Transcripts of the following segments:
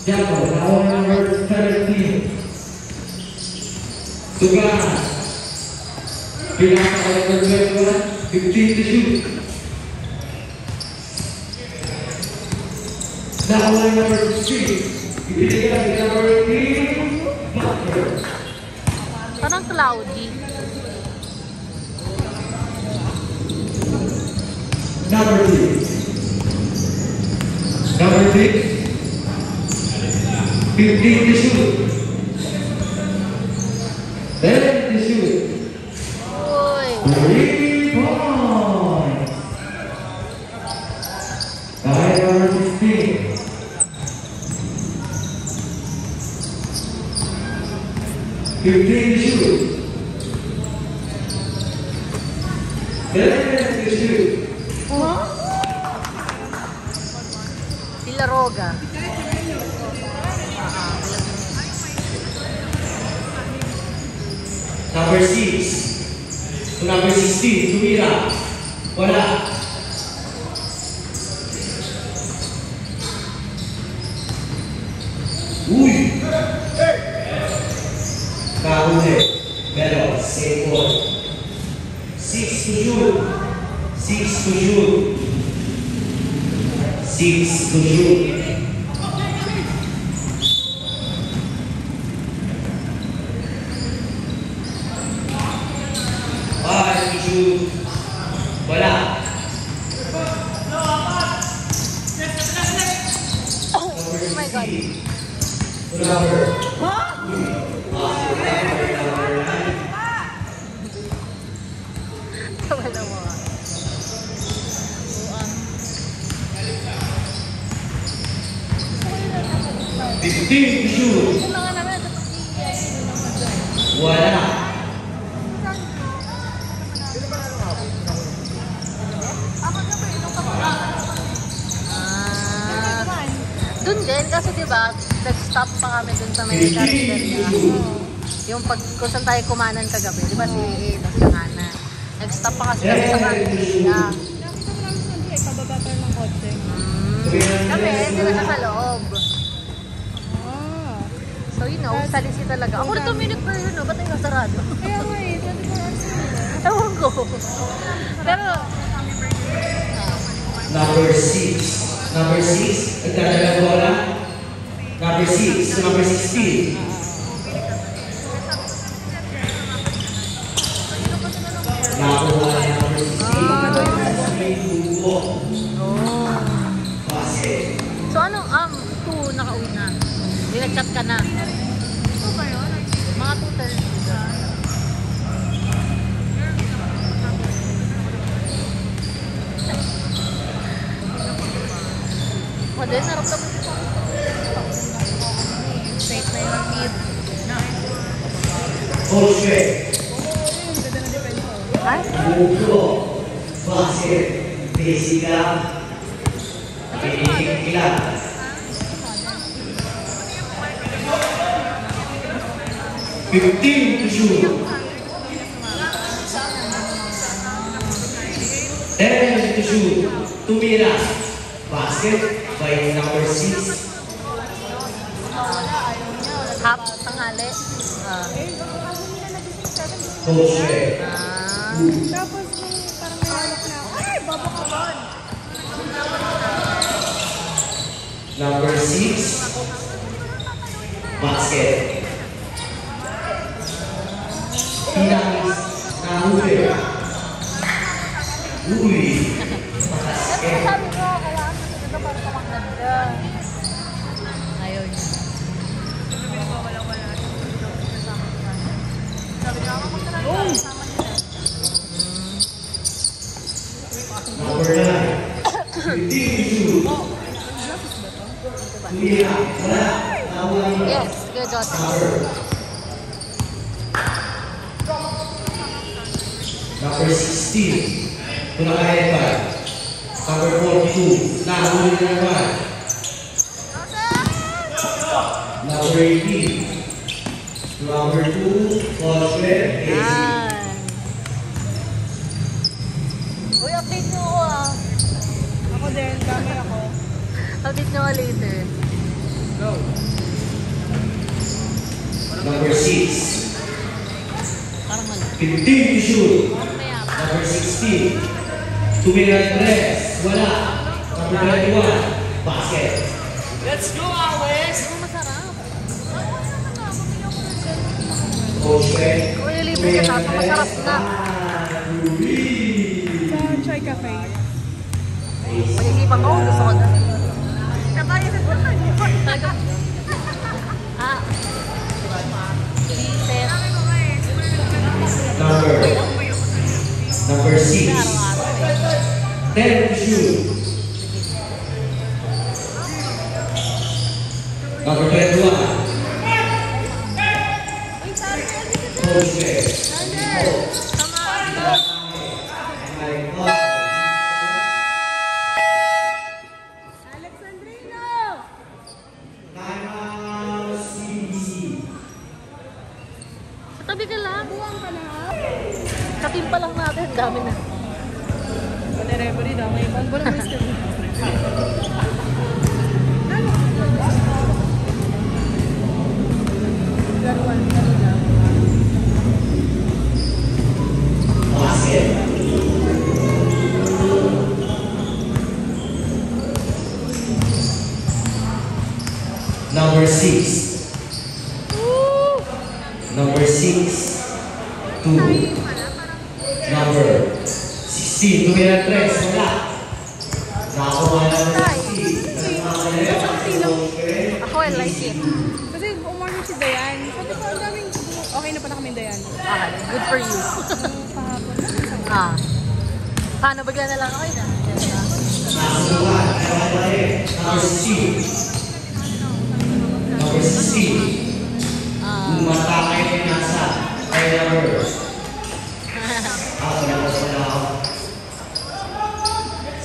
Jaco, now number 17. Sugan. Bilang number 21, 15 to shoot. Now number 3. Ibigay si number 18, Butler. Parang cloudy. Number 3. Number 6. 15 to shoot. 10 to shoot. Uy. 3 points. By number 16. 15 to shoot. 10 to shoot. Sila Roga. Number 6. Number 16, tumira. Wala. Uy! Kahuli. Pero, save ball. 6 to shoot. 6 to shoot. 6 to shoot. Wala. Oh my God. Number. Tawa na mo. 15 to shoot. Wala. Doon din, kasi diba, nag-stop pa kami dun sa may cafeteria. Yung kung saan tayo kumanan kagabi, diba si Dagdahanan. Nag-stop pa kasi kami sa cafeteria. Pababa pa ng kotse. Kami, sila sa loob. So you know, salisi talaga. Ako na 2 minutes per yun, ba't yung nasarado? Kaya nga eh, 24 hours na. Ewan ko. Pero, Number 6. Number 6, nagdadalang bola. Number 6 to number 16. Nakuha na number 16. so anong 2 nakauwi na? Hindi nag-chat ka na. Ito ba yun? Mga 2:30. Madali, naramdaman ko. Straight na yung mid. Hold straight. Ganda na defense ko. Ay? Buko. Basket. Basic lang. Pinitig lang. 15 to shoot. 10 to shoot. Tumira. Basket by number 6. Half tanghali. Hold straight. Tapos parang nalalak na ako. Ay, baba ka ba? Number 6. Basket. Pinakis. Nahuli. Uy. Basket. Sabi ko, kailangan mo sila para kamaganda. Ayaw niya. Sabi niya, ako magkakaroon na kasama nila. Number 9. 15 to shoot. Tumira. Wala. Nawala. Yes, good Joseph. Number 16. Tunakayan pa. Number 42. Nahuli na naman. Number 18. Number 2. Coswell. Yan. Uy, update nyo ako ah. Ako din, camera ko. Update nyo ako later. Go. 15 to shoot. Mamaya pa. Number 16. Tumira 3. Wala. Number 21. Basket. Let's go, Awes! Ano masarap? Coach Fred. Kung ililibre ka tapos masarap na. Sa Chai Cafe. Pag-isipan ko, gusto ko na. Kabaya sa buhay. Ah. Reset. Number 6. 10 to shoot. Number 21. Coach Fred. Alexandrino! Timeout CBC. Sa tabi ka lang. Buwang ka na. Katim pa lang natin. Dami na. Pati referee daw. May ibang walang mister. Garuan. Basket. Number 6. Number 6. 2. Number 16. Tumira 3. Wala. Nakakuha na ng 16. Ako, I like it. Kasi umorder si Dayan. Sabi ko, ang daming okay na pala kami Dayan. Okay, good for you. Pahapon. Ah. Paano bigla na lang ako yun? Number 16. Number 16. Umatake na nasa kay number. Labas na ako.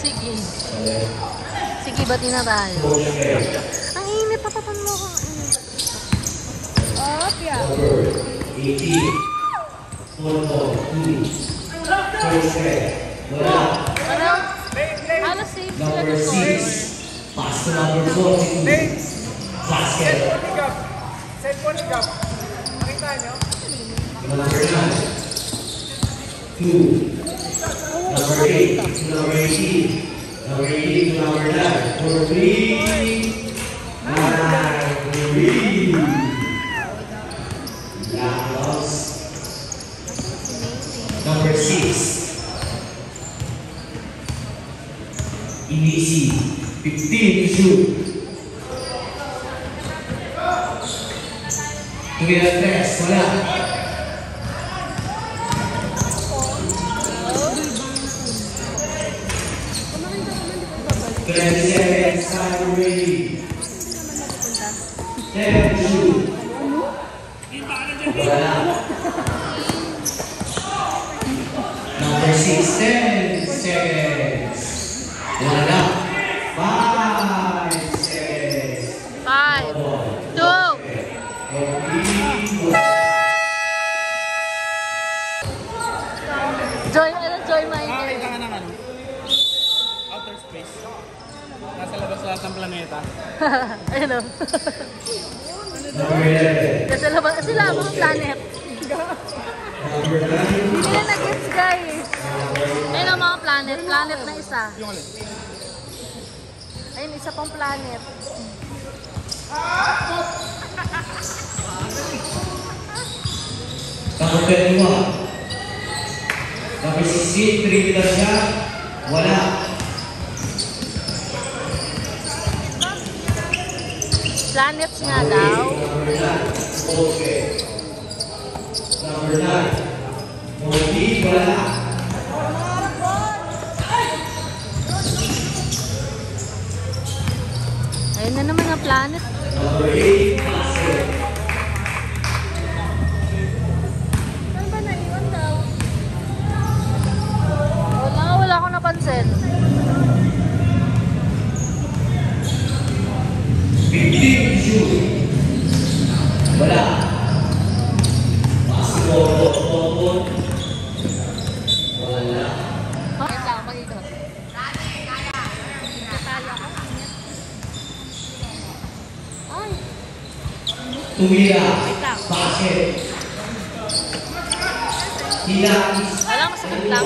Sige. Sige, bati na tayo. Coach Fred. Ang init, papatan mo ko. Oh, yeah. Number 18. Photo 2. Coach Fred. Wala. Ano? Halos safe sila Number ng score. 6. Pass to number 42. Basket. Number 9. 2. Number 8. Number 18. Number 18 to number 9. For 3. 9. 3. Laos. Number 6. Inisi. 15 to shoot. Tumira 3. Wala. Seconds, time ready. 10 to shoot. Wala. Number 6, 10 seconds. Wala. 5 seconds. 5, 2. Joy, ano, Joy Minor. Makakita ka ng ano? Outer space. Nasa labas lahat ng planeta. Ayun o. Number 11. Kasi labas, sila mga planet. Number 9. Hindi na nag-gets guys. Ayun ang mga planet. Planet na isa. Yung alin? Ayun, isa pang planet. Number 21. Number 16, 3 meter siya. Wala. Planets nga daw. Number 9. Okay. Number 9. 14, wala. Ayun na naman ang planet. Number 8, basket. Saan ba naiwan daw? Wala akong napansin. 15 shoot. Wala. Basketball. Wala. Wait lang, mag-ikot. Ay, Tumira. Basket. Hila. Alam, masakit lang.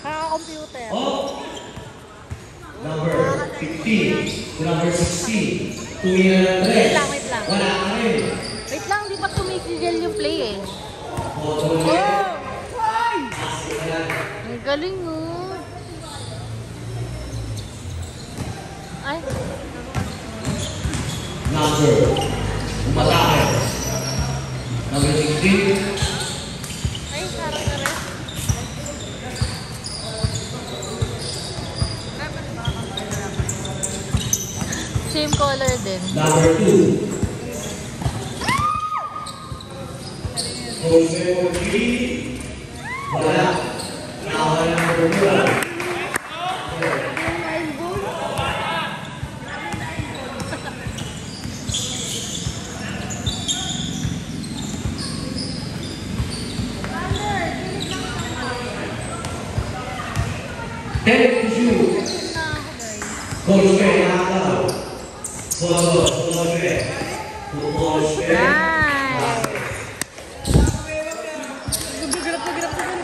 Kaka-computer. Oh. Number 15 to number 16. Tumira ng 3. Wait lang, wait lang. Wala ka rin. Wait lang, di pa tumigil yung play eh. Ang galing oh. Ay, Number. Umatake. Number 16. ay, sarap na rin. Same color din. Number 2. Number 3. Wala. Now, number 12. Take the shoe. Coach Ray, nakakalaw. Coach Ray. Coach Ray. Nice! Gagirap na girap ko dun.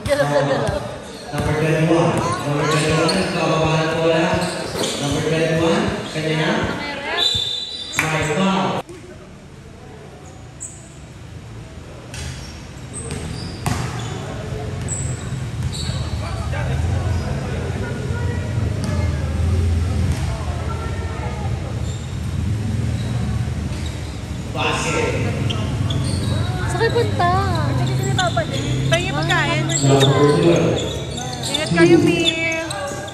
Galap na galap. Number 21. Number 21, kababahan ko wala. Number 21, kanya na. My foul. Basket. Sa kayo punta? Tayo yung pagkain. Number 12. Ingat kayo, Mil.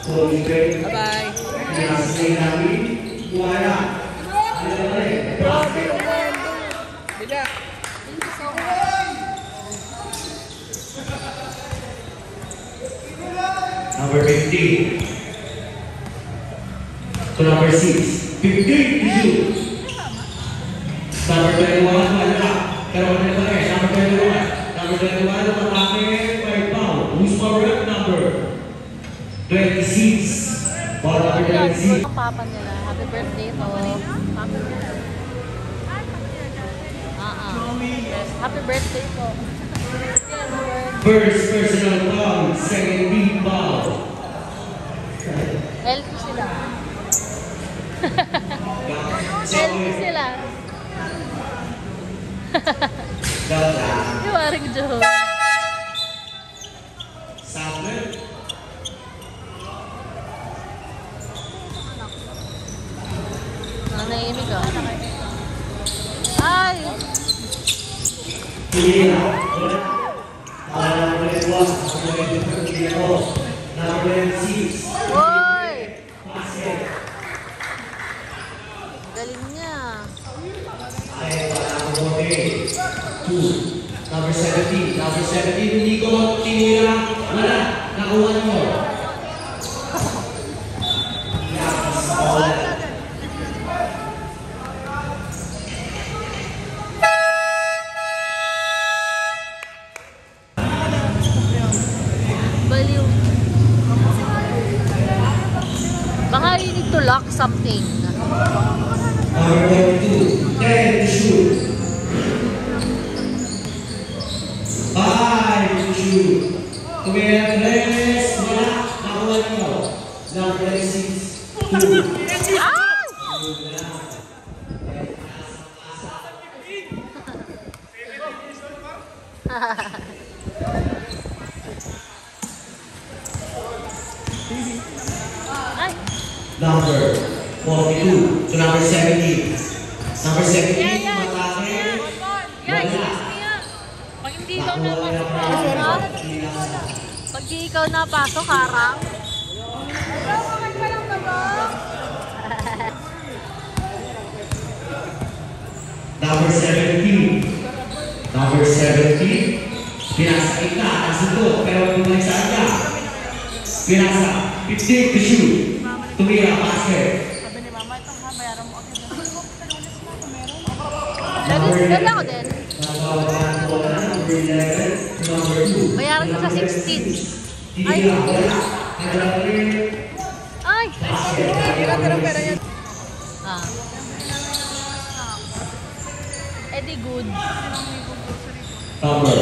Coach Ray. Bye-bye. Pinasay namin. Wala. Basket. Bila. Number 15. To number 6. 15 to shoot. Number 21, wala. Pero wala pa rin. Number 21. Number 21, lumatake by foul. Who's power up number? 26. Ball number 26. Ang papa nila. Happy birthday to. Happy birthday. Yes, happy birthday po. First personal foul. Second team foul. LP sila. LP sila. Ganda. Yung aring joke. Saber. Nahimig ah. Ay! Pilihan. Number 21. Number 26. Uy! Basket. Galing niya. Ay, wala akong bote. 2. Number 17. Number 17, hindi ko tinira. Wala. Nakuha niyo. Yes, all. Baliw. Baka you need to lock something. Number 22. 10 to shoot. 5 to shoot. Tumira 3. Wala. Nakuha niyo. Number 26. 2. Ay! Ay! Number 42 to number 17. Number 17, Yeah. matake. Yeah, Wala. pag hindi ikaw Nakuha niya napasok, pa. ha? Pag di ikaw napasok, harang. Number 17. Number 17. Pinasa kita. Nasundo. Pero bumalik sa kanya. Pinasa. 15 to shoot. Tumira. Basket. Dali ako din. Nabawalan ko na. Number 11. Number 2. Bayaran ko sa 16. Ay! Tumira. Wala. Number 3. Ay! Basket. Tira-tira pera yan. Ah. Eddie Good. Number.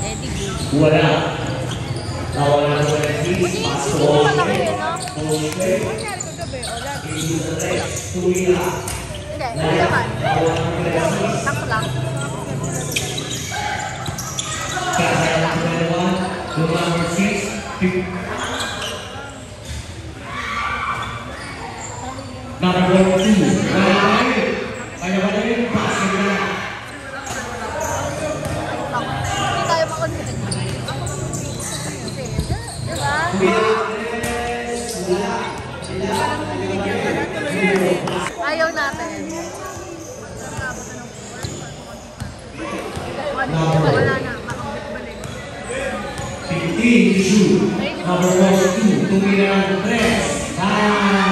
Eddie Good. Wala. Nawala na 20. Hindi Pass to mo malaki Jose. eh, no? Jose. Nangyari ko gabi, o dati. Tumira. Hindi, hindi naman. Nawala na 20. Sakto lang. Kaya number 1. To number 6. Number 2. Kaya wala yun. Pass na. Hindi tayo makonsin. Diba? Ayaw natin. Wala na. 15 to shoot. Number 2. Tumira ng 3.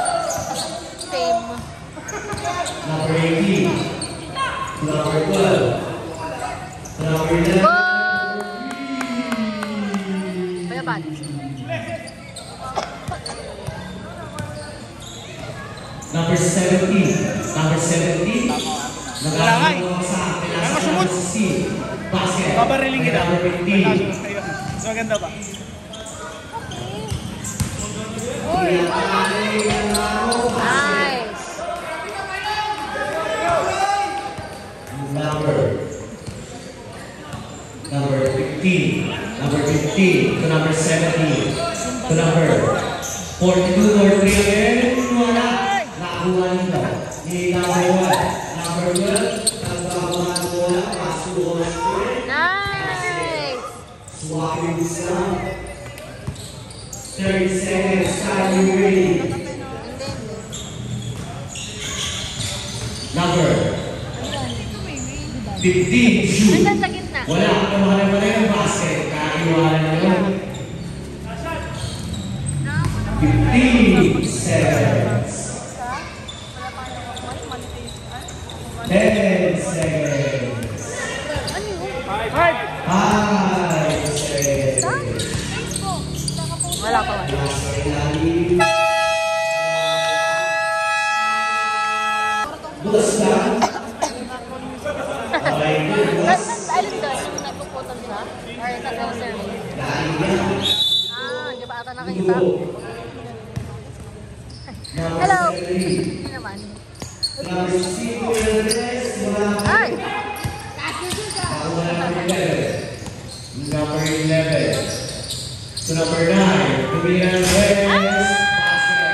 Same. Number 18. Number 12. Number 11. Bayaban. Number 17. Number 17. Wala nga eh. Sa Kaya masumot. Basket. Babariling kita. Number 15. Mas maganda ba? Nice. Number 15. Number 15 to number 17 to number 42 or 3 again. Wala. Nakakuha nito. Ni number 1. Number 12. Nagkakuha ng bola. Pass to Jose. Nice. Swapping this down. 30 seconds. Time you ready. Number 15. Shoot. Nandun sa gitna. Wala. Naman pa rin ang basket. Kaiwanan na yun. 15 seconds. 10 seconds. Ano yun? 5 seconds. Wala pa. Bukas lang. Okay, bukas. Alin doon? Yung nagpuputol siya? Or sa closer? Di ba ata nakita? Hello! Hindi naman. Ay! Number 11. To number 9. Tumira ng West. Basket.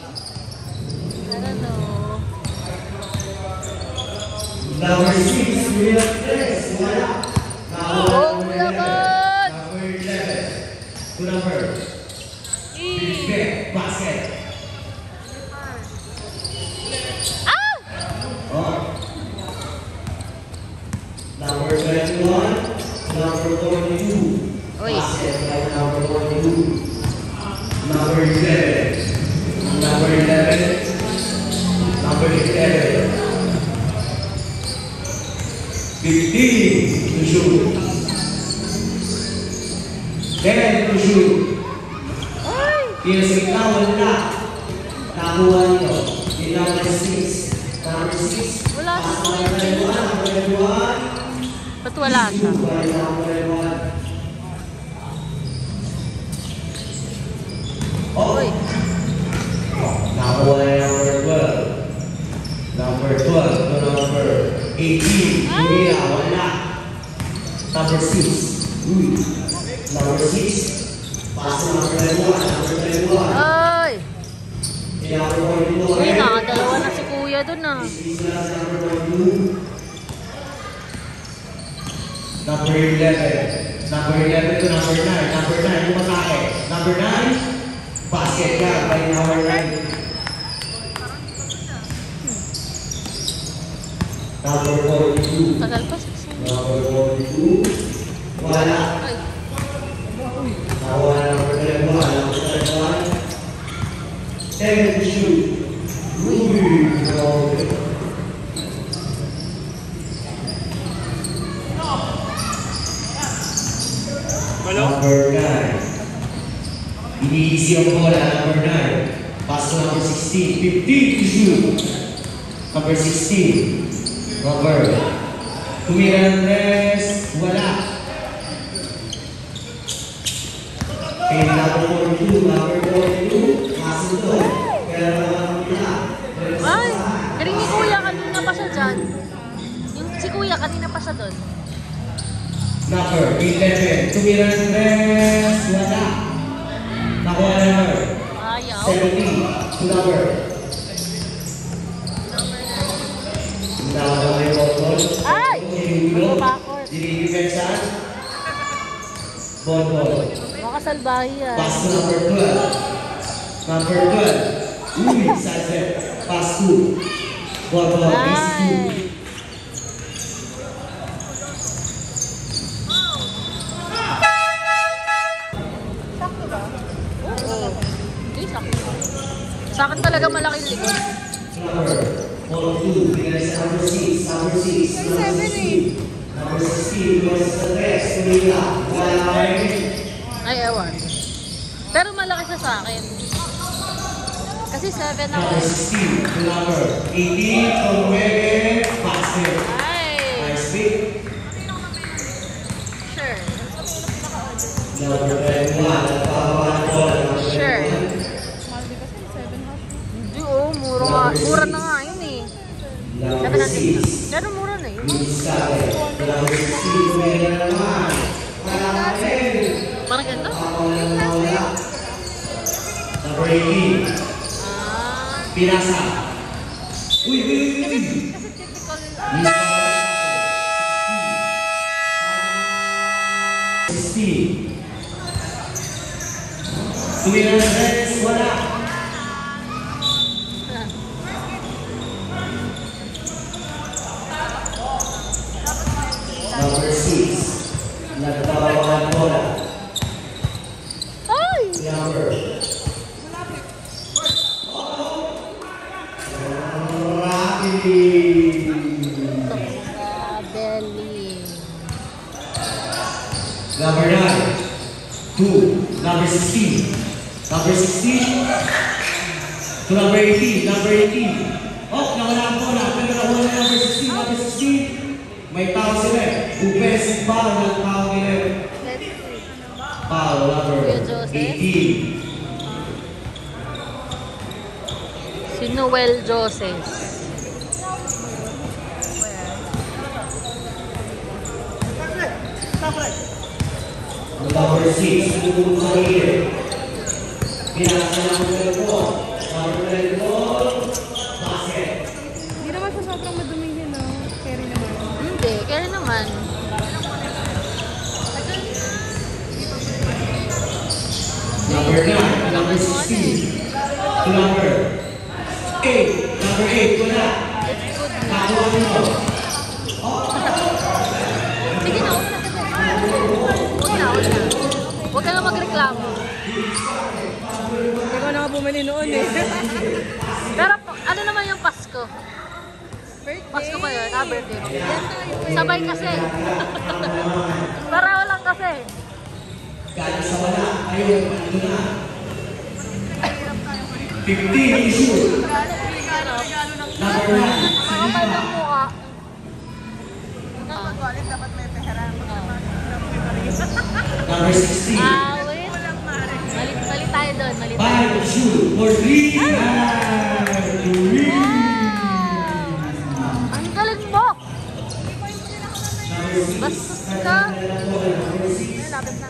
I don't know. Number 6. Tumira ng West. Wala. Oh, laban! Number 11. To number 15. Basket. Ah! Oh. Number 21. Number 42. Uy. Basket by number 42. Number 11. Number 11. Number 11. 15 to shoot. 10 to shoot. Ay! Pinasita wala. Nakuha nito. Yung number 6. Number 6. Wala si Number Kuya. 21. Number 21. Ba't wala siya? By number 1. Oh. Uy. Nakuha na number 12. Number 12 to number 18. Tumira, wala. Number 6. Uy. Number 6. Pass to number 21. Number 21. Ay! Number 42 Uy, again. nakadalawa na si Kuya dun ah. Number 42. Number 11. Number 11 to number 9. Number 9, pumatake. Number 9. Basket ka by number 9. Number 42. Tagal pa 16. Number 42. Wala. Ay. Nawala number 31. Number 31. 10 to shoot. Ruby. No. Number 9. Iniisi ang bola, number 9. Pass to number 16. 15 to shoot. Number 16. Robert. Tumira ng rest. Wala. Okay, number 42. Number 42. Pass to doon. Pero walang pila. Ay, galing ni Kuya, kanina pa siya dyan. Yung si Kuya, kanina pa siya doon. Number 11. Tumira ng rest. Wala. Nakuha na number. Ayaw. 17. To number. Nakuha yung ball. Ay! Ano backward? Dinidefensan. Ball. Makasalbahi yan. Pass to number 12. Number 12. Uy, sunset. Pass to. Ball. Miss 2. Sakto ba? Oo. Hindi, sakto. Sa akin talaga malaking likod. Number 42. Pinag sa number 6. Number 6. May 7 eh. Number 16. Pinag sa 3. Tumira. Wala kayo. Ay, ewan. Pero malaki siya sa akin. Kasi 7 ako. Number 16. To number 18. From Webe. Basket. Ay! Nice pick. Sure. Number 21. Nagpapawala ko. Sure. Mahal di ba sa 7 half? Hindi, oh. Mura nga. Mura na nga yun eh. Number 700 na. 6. Pero mura na yun. Number 16. Tumira naman. Wala kayo. Parang ganito? Number 18. Ah. Pinasa. Uy! Kasi typical. 16. Tumira ng rest. Wala. Number 6. Nagtawagan bola. Ay! Number. Belly. Number 9. 2. Number 16. Number 16. To number 18. Number 18. Oh, nawala ang bola. Pero nawala na number 16. Number 16. May tao sila eh. Upes, foul ng tao nila. Foul number Kuya Joseph? 18. Si Noel Joses. Number 6. Tumulong sa gilid. Pinasa number 4. Number 4. Basket. Hindi naman siya sobrang madumihin, no? Carry naman. Hindi, kaya naman. Number 9, number 16, to number 8, number 8, wala. Nakuha mo. Sige na, huwag na. Huwag ka na magreklamo. Ikaw na nga bumili noon eh. Pero ano naman yung Pasko? Birthday. Pasko ba yun? Ah, birthday mo. Yan tayo. Sabay kasi. Pareho lang kasi. Galing sa wala, ayun, ito na. 15, issue. Number 9, Makapal ng mukha. number 16, Wait. Mali tayo doon. Mali tayo. 5, issue, for 3, Ang galing mo! number 6, Bastos ka. number 6, Lapit na.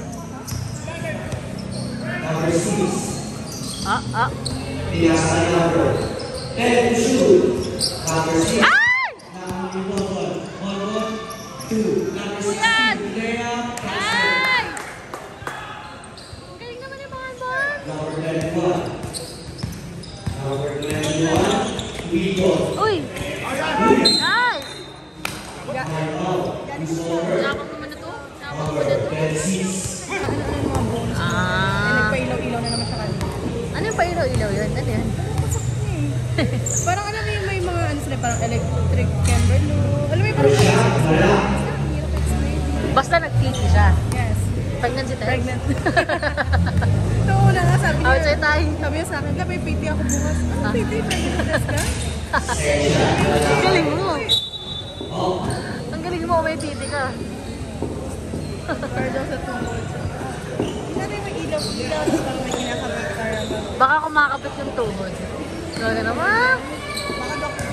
number 6, pinasa ni number 10, issue, number 6, Ay! number 2, number 16, Lea, Ay! Ang galing naman yung mga ball. number 21, number 21, Wigo, Uy! Nice! Number Yakap naman na to. Yakap mo na to. 6, Ano mga bones? Ah. Nagpailaw-ilaw na naman siya kanina. Ano yung pailaw-ilaw yun? Ano yan? Parang alam mo yung may mga ano sila, parang electric candle. Alam mo yung parang wala. hirap explain. Basta nag-TV siya. Yes. Pregnant si Tess? Pregnant. So, una nga sabi niya. Outside tayo. Sabi niya sa akin, na may PT ako bukas. Ano PT? Pregnant test ka? Ang galing mo. Ang galing mo, may PT ka. Para daw sa tumor. Sana yung may ilaw. Ilaw, tapos parang may kinakabit para Baka kumakapit yung tuhod. Gaga naman. baka doktor.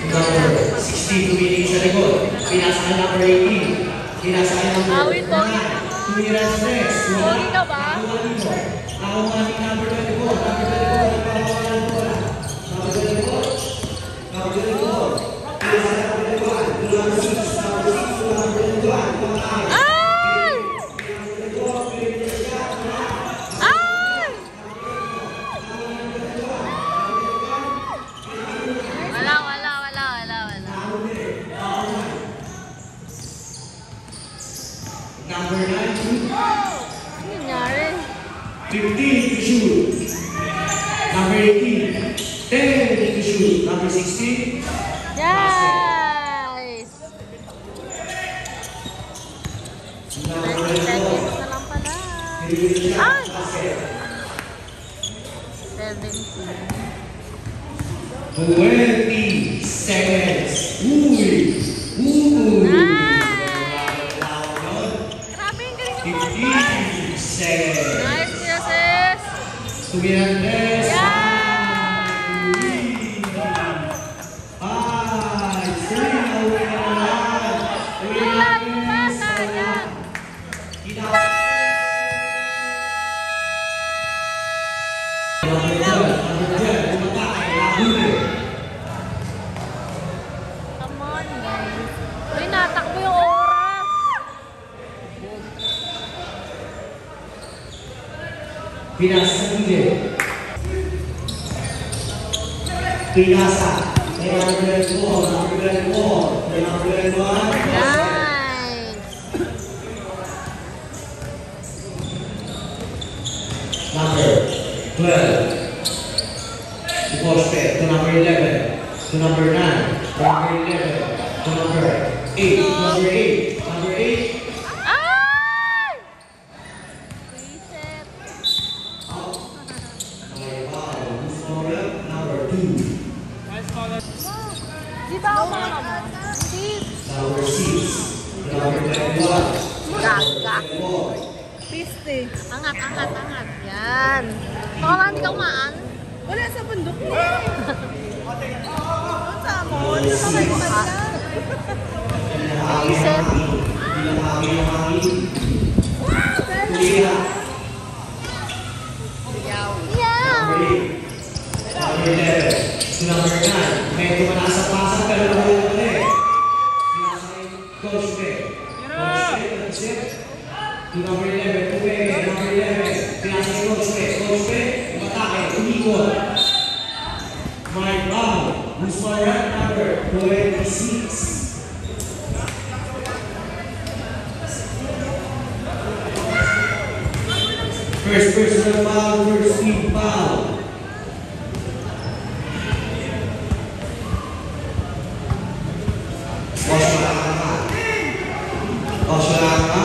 Number 16, tumiling sa likod. Pinasa ka number 18. Pinasa ka number Awit, pogi. 9. Tumiras next. Pogi ka ba? Nakakuha ni number 24. Number 24. Nakakuha ng bola. Number 24. Number 24. Pinasa ka number 21. Number 6. Number 6. Number 21. Ay! Ay! Wala. Number 9. Ano nangyari? 15 to shoot. Number 18. 10 to shoot. Number 16. Yes! 90 seconds na lang pala. Ay! 17. 20 seconds. Uy! Grabe, yung galing mo. 15 seconds. Nice, Sis! Tumirandes. Yeah! 5. Serena, uwi na naman. Uwi na naman. Sayang! Come on, guys. Uy, natakbo yung oras. Pinasa sa gilid. Pinasa. Number 4. Number 1. Nice! Number 12. To poste. To number 11. To number 9. Number 11. To number 8. Number 8. Number 8. Ay! Reset. Number 2. Di ba ako mga mo? Hindi. Number 6. Number 21. Gaga. 50. Angat. Yan. Baka hindi ka umaan. Wala sa bundok niya. Doon sa amon. Sa may kanila. Reset. Yeah. Number 11. To number 9. Medyo manasa-pasang pero naman ulit. Pinasa kay Coach Beck. Coach Beck, nag-set. To number 11. To Beck. Number 11. Pinasa kay Coach Beck. Coach Beck, umatake. Umikot. Mike Bao. Who's my right number? 26. First personal foul, first team foul. Osalama.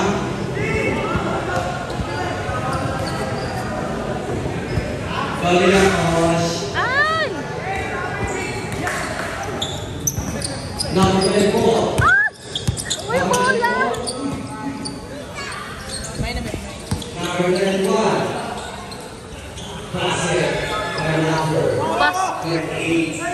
Bali lang, Os. Ay! Number 24. Uy, bola! Number 31. Basket. By number Basket. 38.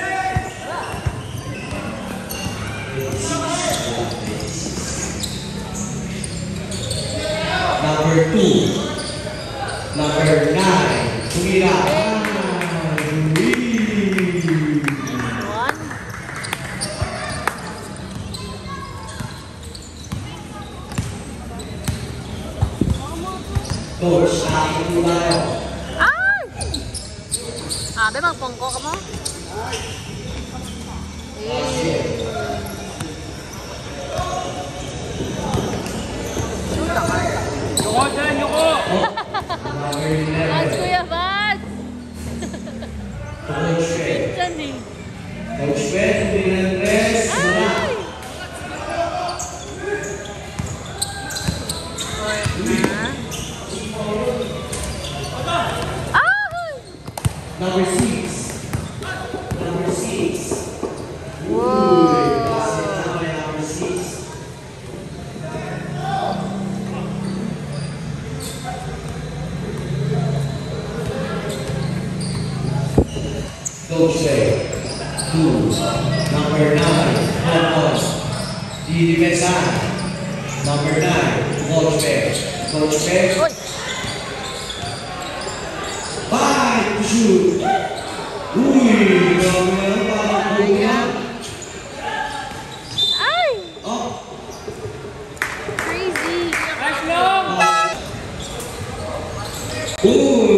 Number 2. Number 9. Tumira. One. Coach, aking po tayo. Ay! Abe, magpongko ka mo? Shoot naman. Number 11. Vance, Kuya Vance! Coach Beck. Diyan eh. Coach Beck, Fernandez. Wala. Ay! Number 6. Number 6. Wow. Number 6. Coach Bay. 2. Number 9. Coach. Defense side. Number 9. Coach Bay. Coach Bay. Uy! 5 to shoot. Uy! Grabe parang Ayan. Ay! Oh! Crazy! Nice long! Uy!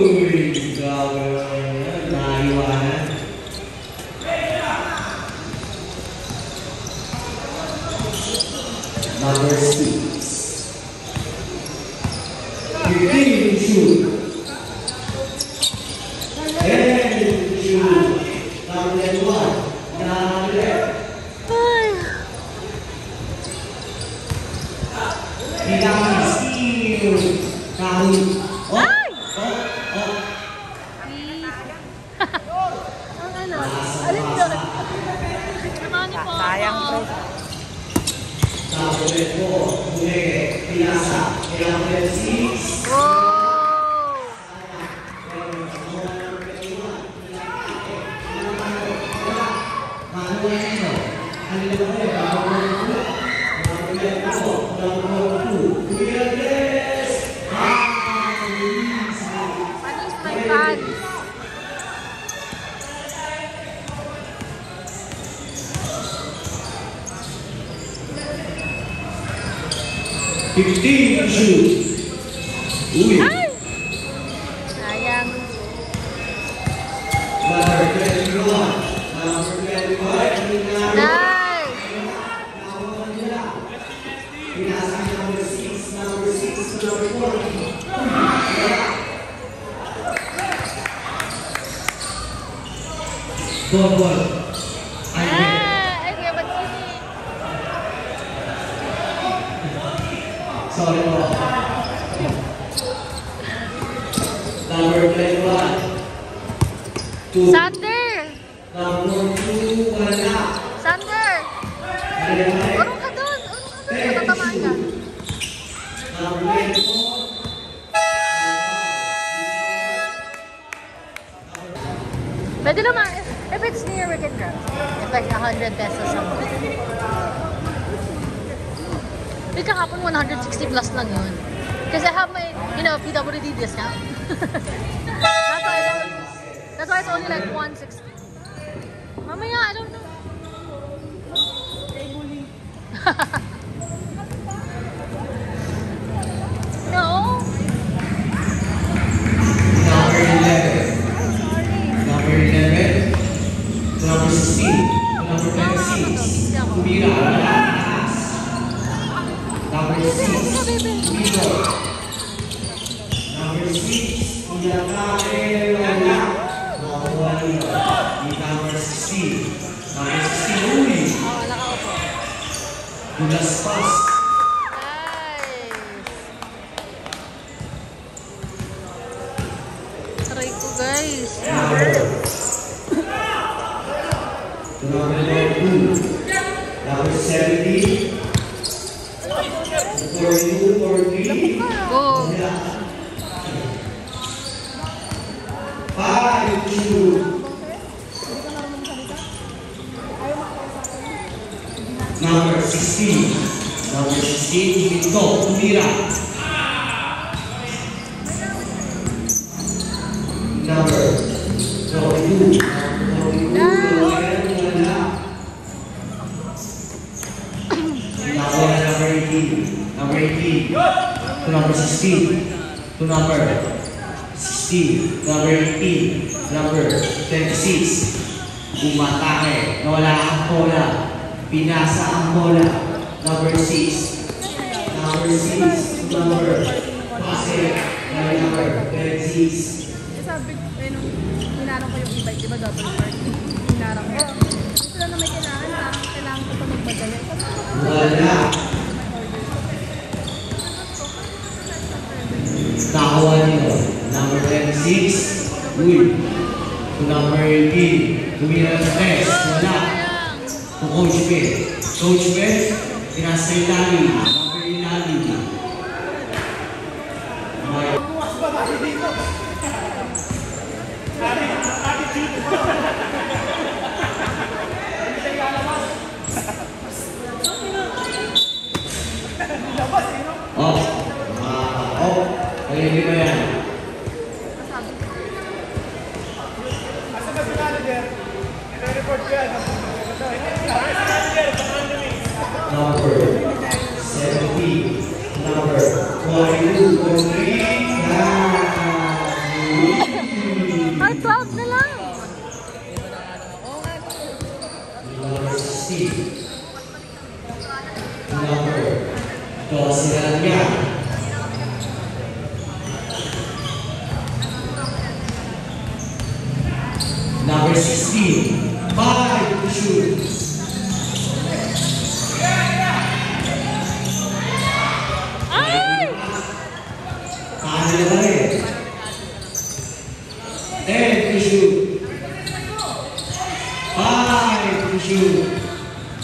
Grabe naman. Naiwanan. Number 6. 15 to shoot. 10 to shoot. Number 1. Number Ay! Hidang steal. Kahit. Oh! Ay! Oh! Oh! Ang ano? Alin doon? Naman po ako. Number 4. Muli. Pinasa. Number 6. Wow! Panis my pants. Fifteen to shoot. Uy. Ay! Sayang. Number 21. Number 25. Nice! Pinasa number 6. Number 6 to number 4. Double. Ay, Ah! Ay, kaya mag-sini. sorry po. Number 21. 2. Sander! Number 2. Wala. Sander! Urong ka doon! Urong ka doon! Matatamaan ka. Number 24. Pwede naman, if it's near, we can grab. It's like 100 pesos a month. Wait, kahapon 160 plus lang yun. Kasi I have my, PWD discount. That's why it's only like 160. Mamaya, I don't know. No. Number 11. Number 11. Number 16. Number 26. Tumira. Number 6. Tumira. Number 6. Iyakake wala. Nakuha nito. Number 16. Number 16. Uy. Wala ka po. Gulas pass. Nice. Try ko, guys. Number 2. Number 70. 42, 43. Go. 5 to shoot. Number 16. Number 16, Vito, tumira. Number 42. Nakuha na number 18. Number 18. To number 16. To number 16. Number 18. Number 26. Umatake. Nawala ang bola. Pinasa ang bola. Number 6. Number 6. Number. Pase. Number 26. Sabi ko, nung hinarang ko yung e-bike, di ba double park? Hinarang ko. Gusto lang na may kailangan ko pa magmadali. Wala. Nakuha niyo. Number 26. Uy. to number 18. Tumira sa test. Wala. To Coach Ben. Coach Ben, pinasa yung lalim. Number 11. Ayun, di ba yan? Number 70, number 42, Ay, 12 na lang. number 16, number 12 na lang yan. Number 16, 5 to shoot. Ay! Paano na ba rin? 10 to shoot. 5 to shoot.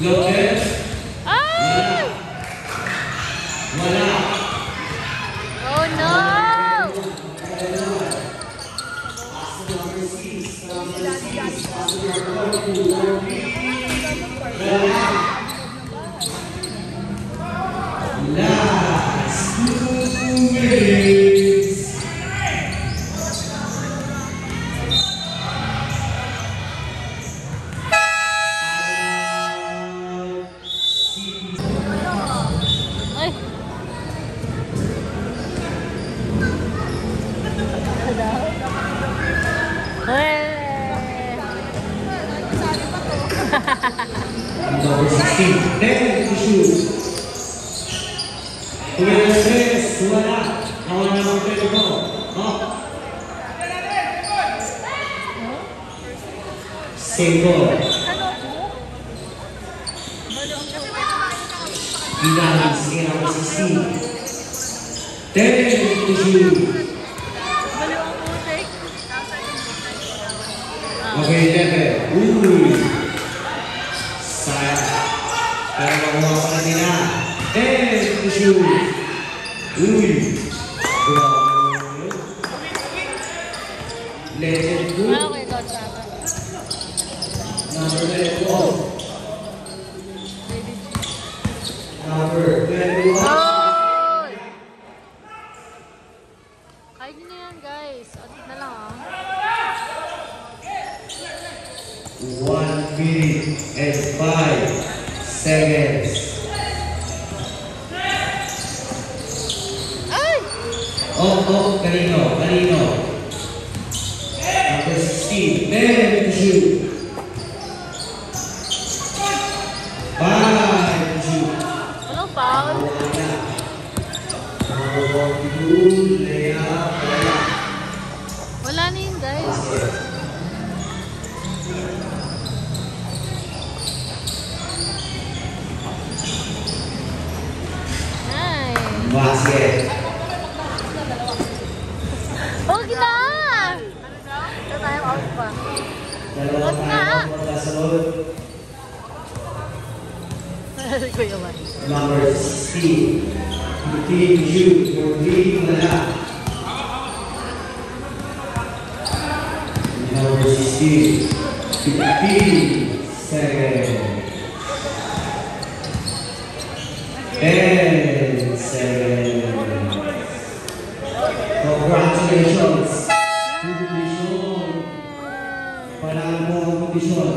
Look at. Ay! Wala. Oh no! Last 2 minutes. Ay! Number 16, 10 to shoot. Tumira sa test. Wala. Nawa naman kayo ito. Single. Bilang sige number 16. 10 to shoot. Okay, 11. Uy. Sayang. Pero makuha pa na nila. 10 to shoot. Uy. Legend go. Okay, coach. Number 12. Number 21. Oy! Kaya nyo na yan, guys. Atit na lang, 1 minute and 5 seconds. Ay! Kanino? Number 16, 10 to shoot. 5 to shoot. Walang foul. Number 42, layup. Wala na yun, guys. Ay. Basket. Huwag na! Ito tayo out pa. Dalawang time magkasunod. Kuya man. Number 16, 15 to shoot. 14, wala. Number 16, 15 seconds. 10 seconds. Congratulations. Kondisyon. Panalo mo ang kondisyon.